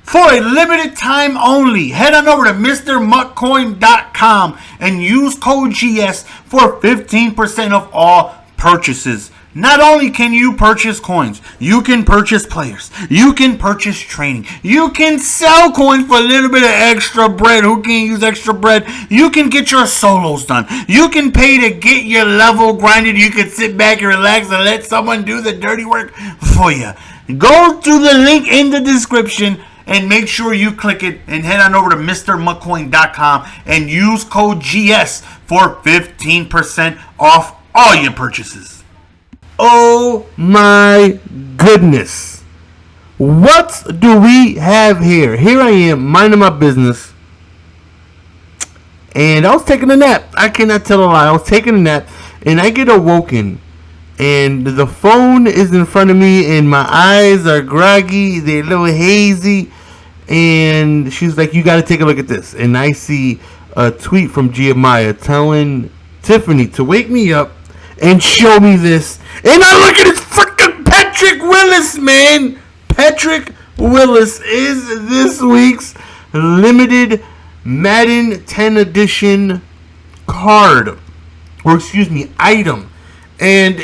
For a limited time only, head on over to MrMuckCoin.com and use code GS for 15% of all purchases. Not only can you purchase coins, you can purchase players, you can purchase training, you can sell coins for a little bit of extra bread. Who can use extra bread? You can get your solos done. You can pay to get your level grinded. You can sit back and relax and let someone do the dirty work for you. Go to the link in the description and make sure you click it and head on over to MrMuckCoin.com and use code GS for 15% off all your purchases. Oh my goodness. What do we have here? Here I am, minding my business. And I was taking a nap. I cannot tell a lie. I was taking a nap and I get awoken. And the phone is in front of me and my eyes are groggy. They're a little hazy. And she's like, you got to take a look at this. And I see a tweet from Jeremiah telling Tiffany to wake me up and show me this. And I look at this freaking Patrick Willis, man. Patrick Willis is this week's limited Madden 10 edition card. Or excuse me, item. And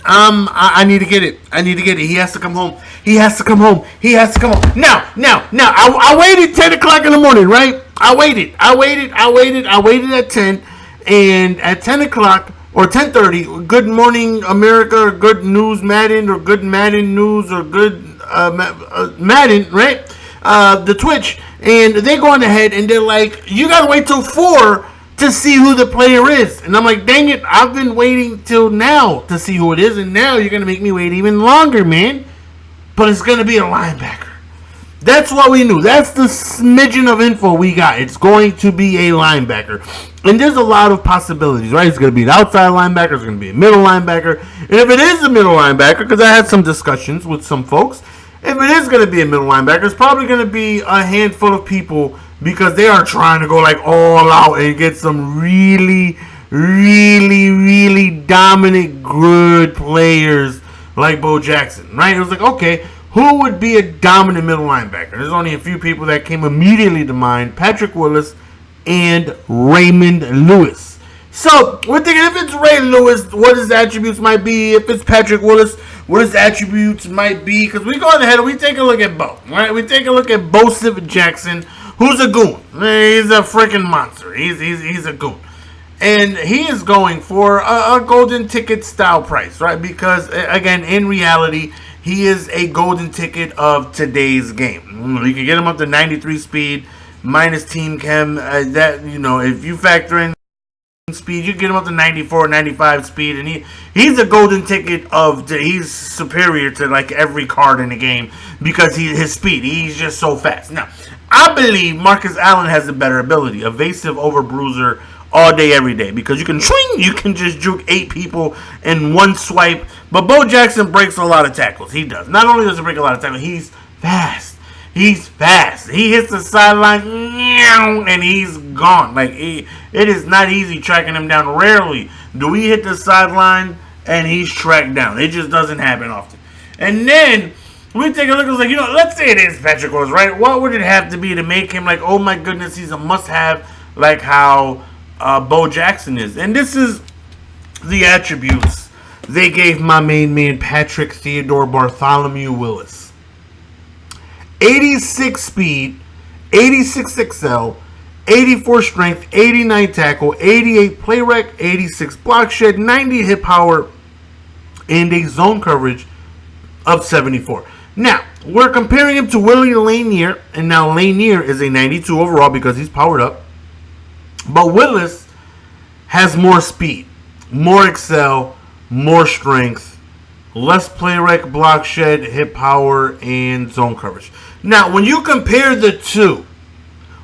I need to get it. I need to get it. He has to come home. He has to come home. He has to come home. Now. I waited 10 o'clock in the morning, right? I waited at 10. And at 10 o'clock or 10:30, Good Morning America or Good News Madden or Good Madden News or Good Madden, right? The Twitch. And they go on ahead and they're like, you got to wait till 4 to see who the player is. And I'm like, dang it, I've been waiting till now to see who it is. And now you're going to make me wait even longer, man. But it's going to be a linebacker. That's what we knew. That's the smidgen of info we got. It's going to be a linebacker. And there's a lot of possibilities, right? It's going to be an outside linebacker. It's going to be a middle linebacker. And if it is a middle linebacker, because I had some discussions with some folks, if it is going to be a middle linebacker, it's probably going to be a handful of people because they are trying to go like all out and get some really, really, really dominant, good players like Bo Jackson, right? It was like, okay, who would be a dominant middle linebacker? There's only a few people that came immediately to mind. Patrick Willis and Raymond Lewis. So, we're thinking if it's Ray Lewis, what his attributes might be. If it's Patrick Willis, what his attributes might be. Because we go ahead and we take a look at Bo. Right? We take a look at Bo Jackson, who's a goon. He's a freaking monster. He's a goon. And he is going for a golden ticket style price, right? Because, again, in reality, he is a golden ticket of today's game. You can get him up to 93 speed, minus team chem. If you factor in speed, you get him up to 94, 95 speed, and he's a golden ticket he's superior to like every card in the game because his speed. He's just so fast. Now, I believe Marcus Allen has a better ability, evasive over bruiser all day, every day, because you can just juke 8 people in one swipe. But Bo Jackson breaks a lot of tackles. He does. Not only does he break a lot of tackles, he's fast. He's fast. He hits the sideline and he's gone. Like it is not easy tracking him down. Rarely do we hit the sideline and he's tracked down. It just doesn't happen often. And then we take a look. It's like, let's say it is Patrick Willis, right? What would it have to be to make him like, oh my goodness, he's a must-have, like how Bo Jackson is? And this is the attributes they gave my main man Patrick Theodore Bartholomew Willis. 86 speed, 86 XL, 84 strength, 89 tackle, 88 play rec, 86 block shed, 90 hit power, and a zone coverage of 74. Now, we're comparing him to Willie Lanier, and now Lanier is a 92 overall because he's powered up. But Willis has more speed, more excel, more strength, less play rec, block shed, hit power, and zone coverage. Now, when you compare the two,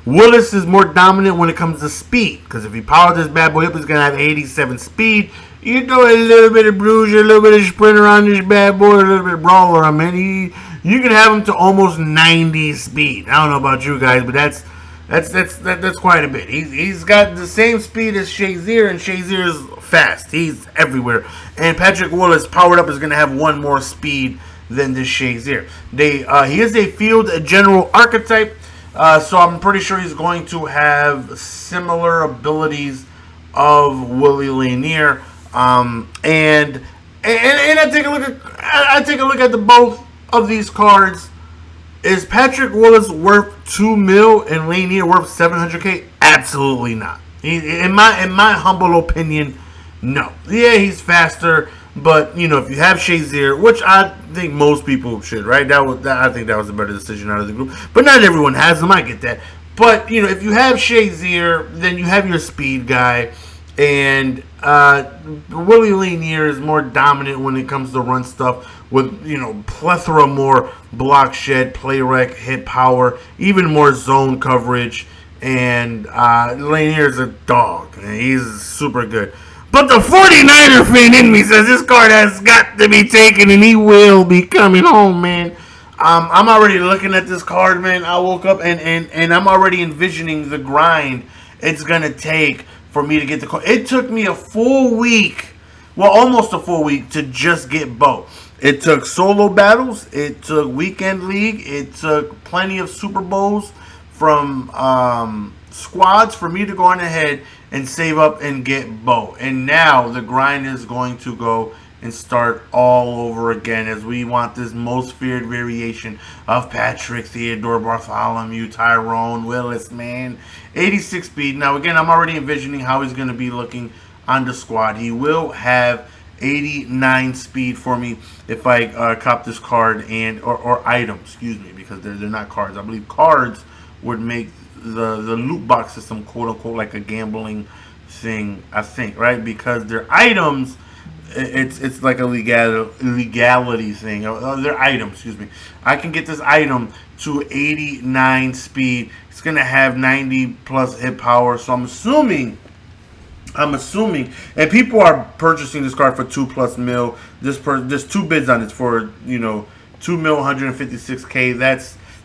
Willis is more dominant when it comes to speed. Because if he powers this bad boy up, he's going to have 87 speed. You throw a little bit of bruiser, a little bit of sprinter on this bad boy, a little bit of brawler. I mean, you can have him to almost 90 speed. I don't know about you guys, but that's quite a bit. He's got the same speed as Shazier, and Shazier is fast. He's everywhere. And Patrick Willis, powered up, is going to have one more speed than this Shazier. He is a field general archetype, so I'm pretty sure he's going to have similar abilities of Willie Lanier. And I take a look at the both of these cards. Is Patrick Willis worth $2 million and Lanier worth $700K? Absolutely not. In my humble opinion, no. Yeah, he's faster, but if you have Shazier, which I think most people should, right? I think that was a better decision out of the group. But not everyone has them. I get that. But if you have Shazier, then you have your speed guy. And Willie Lanier is more dominant when it comes to run stuff with, plethora more block shed, play rec, hit power, even more zone coverage. And Lanier is a dog. He's super good. But the 49er fan in me says this card has got to be taken and he will be coming home, man. I'm already looking at this card, man. I woke up and I'm already envisioning the grind it's going to take for me to get the card. It took me a full week, well, almost a full week to just get Bo. It took solo battles. It took weekend league. It took plenty of Super Bowls from squads for me to go on ahead and save up and get Bo. And now the grind is going to go and start all over again as we want this most feared variation of Patrick, Theodore, Bartholomew, Tyrone, Willis, man. 86 speed. Now, again, I'm already envisioning how he's going to be looking on the squad. He will have 89 speed for me if I cop this card or item, excuse me, because they're not cards. I believe cards would make the loot box system, quote unquote, like a gambling thing, I think, right? Because they're items, it's like a legality thing. They're items, excuse me. I can get this item to 89 speed. It's gonna have 90 plus hit power. So I'm assuming, and people are purchasing this card for $2+ million. There's two bids on it for $2 million, 156K.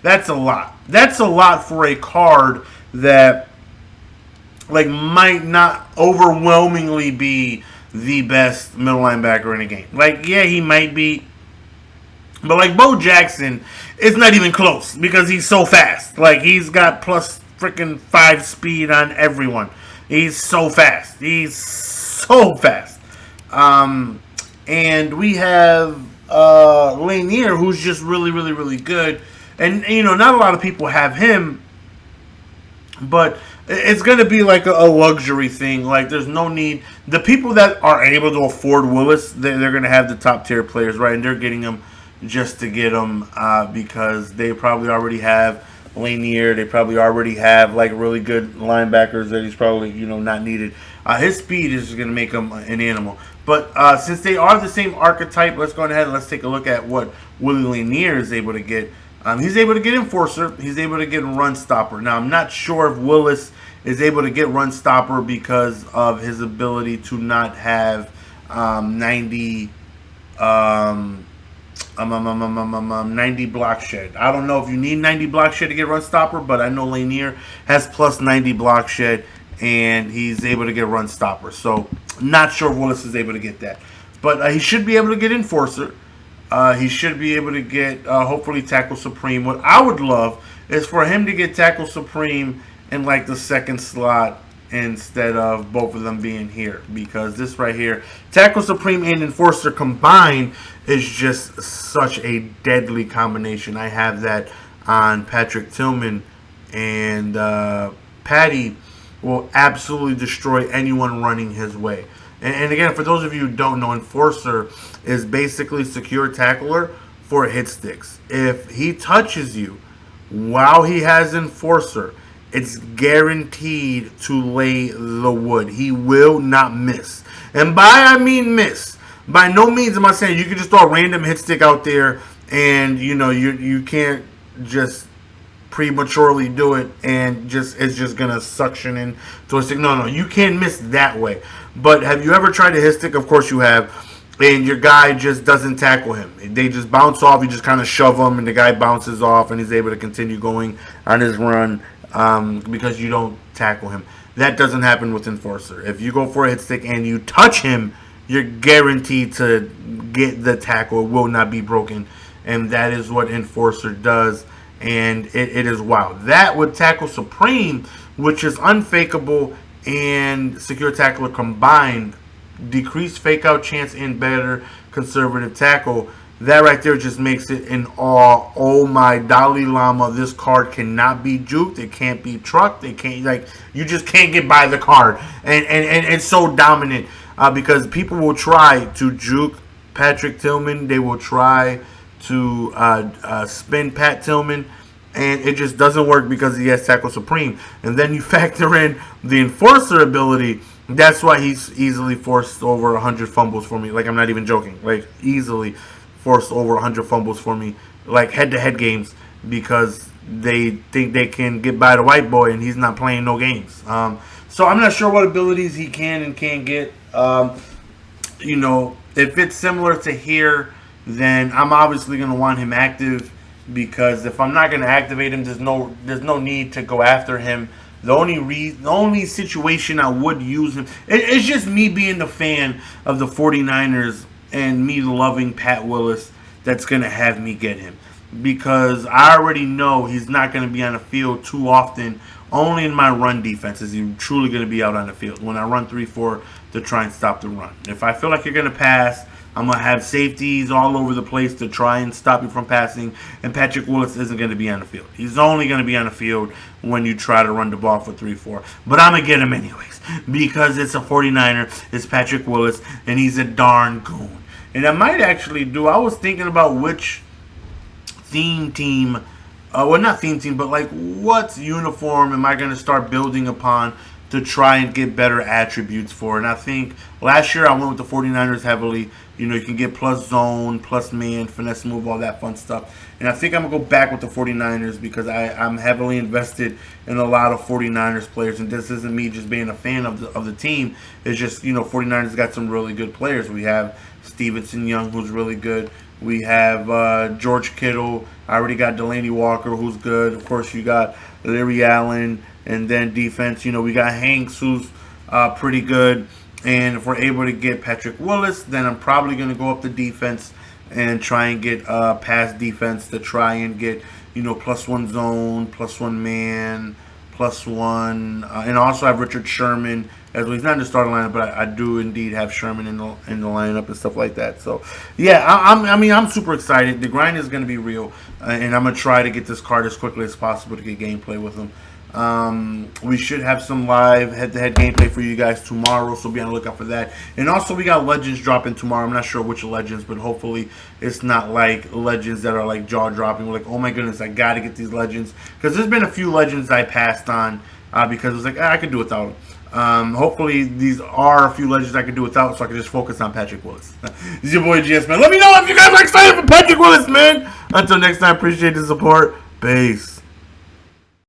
That's a lot. That's a lot for a card that might not overwhelmingly be the best middle linebacker in the game. Yeah, he might be, but Bo Jackson is not even close because he's so fast. He's got plus freaking 5 speed on everyone. He's so fast. And we have Lanier, who's just really, really, really good. And, not a lot of people have him, but it's going to be like a luxury thing. There's no need. The people that are able to afford Willis, they're going to have the top tier players, right? And they're getting them just to get them because they probably already have Lanier. They probably already have really good linebackers that he's probably not needed. His speed is going to make him an animal. But since they are the same archetype, let's go ahead and let's take a look at what Willie Lanier is able to get. He's able to get Enforcer. He's able to get Run Stopper. Now, I'm not sure if Willis is able to get Run Stopper because of his ability to not have 90 block shed. I don't know if you need 90 block shed to get Run Stopper, but I know Lanier has plus 90 block shed, and he's able to get Run Stopper. So, not sure if Willis is able to get that. But he should be able to get Enforcer. He should be able to get, hopefully, Tackle Supreme. What I would love is for him to get Tackle Supreme in, the second slot instead of both of them being here. Because this right here, Tackle Supreme and Enforcer combined is just such a deadly combination. I have that on Patrick Tillman, and Patty will absolutely destroy anyone running his way. And again, for those of you who don't know, Enforcer is basically secure tackler for hit sticks. If he touches you while he has Enforcer, it's guaranteed to lay the wood. He will not miss. And I mean miss. By no means am I saying you can just throw a random hit stick out there and you can't just prematurely do it and it's just gonna suction in to a stick. No, you can't miss that way. But have you ever tried to hit stick? Of course you have. And your guy just doesn't tackle him. They just bounce off. You just kind of shove him, and the guy bounces off, and he's able to continue going on his run because you don't tackle him. That doesn't happen with Enforcer. If you go for a hit stick and you touch him, you're guaranteed to get the tackle. It will not be broken and that is what Enforcer does, and it is wild. That with Tackle Supreme, which is Unfakeable and Secure Tackler combined, decreased fake out chance and better conservative tackle. That right there just makes it an awe. Oh my Dalai Lama, this card cannot be juked. It can't be trucked. It can't, like, you just can't get by the card. And it's so dominant because people will try to juke Patrick Tillman. They will try to spin Pat Tillman. And it just doesn't work because he has Tackle Supreme. And then you factor in the Enforcer ability. That's why he's easily forced over 100 fumbles for me. Like, I'm not even joking. Like, easily forced over 100 fumbles for me, like head-to-head games, because they think they can get by the white boy and he's not playing no games. So I'm not sure what abilities he can and can't get. You know, if it's similar to here, then I'm obviously going to want him active, because if I'm not going to activate him, there's no need to go after him. The only situation I would use him, it's just me being the fan of the 49ers and me loving Pat Willis that's going to have me get him. Because I already know he's not going to be on the field too often. Only in my run defense is he truly going to be out on the field. When I run 3-4 to try and stop the run. If I feel like you're going to pass, I'm going to have safeties all over the place to try and stop you from passing. And Patrick Willis isn't going to be on the field. He's only going to be on the field when you try to run the ball for 3-4. But I'm going to get him anyways. Because it's a 49er. It's Patrick Willis. And he's a darn goon. And I might actually I was thinking about which theme team, well, not theme team, but like what uniform am I going to start building upon to try and get better attributes for. And I think last year I went with the 49ers heavily. You know, you can get plus zone, plus man, finesse move, all that fun stuff. And I think I'm going to go back with the 49ers because I'm heavily invested in a lot of 49ers players. And this isn't me just being a fan of the team. It's just, you know, 49ers got some really good players. We have Stevenson Young, who's really good. We have George Kittle. I already got Delaney Walker, who's good. Of course, you got Larry Allen. And then defense, you know, we got Hanks, who's pretty good. And if we're able to get Patrick Willis, then I'm probably going to go up the defense and try and get pass defense to try and get, you know, +1 zone, +1 man, +1. And also I have Richard Sherman as well. He's not in the starting lineup, but I do indeed have Sherman in the lineup and stuff like that. So, yeah, I'm super excited. The grind is going to be real. And I'm going to try to get this card as quickly as possible to get gameplay with him. We should have some live head-to-head gameplay for you guys tomorrow, so be on the lookout for that. And also, we got Legends dropping tomorrow. I'm not sure which Legends, but hopefully it's not like Legends that are like jaw-dropping. We're like, oh my goodness, I got to get these Legends. Because there's been a few Legends I passed on because it was like, I could do without them. Hopefully these are a few Legends I can do without, so I can just focus on Patrick Willis. This is your boy GS, man. Let me know if you guys are excited for Patrick Willis, man. Until next time, appreciate the support. Peace.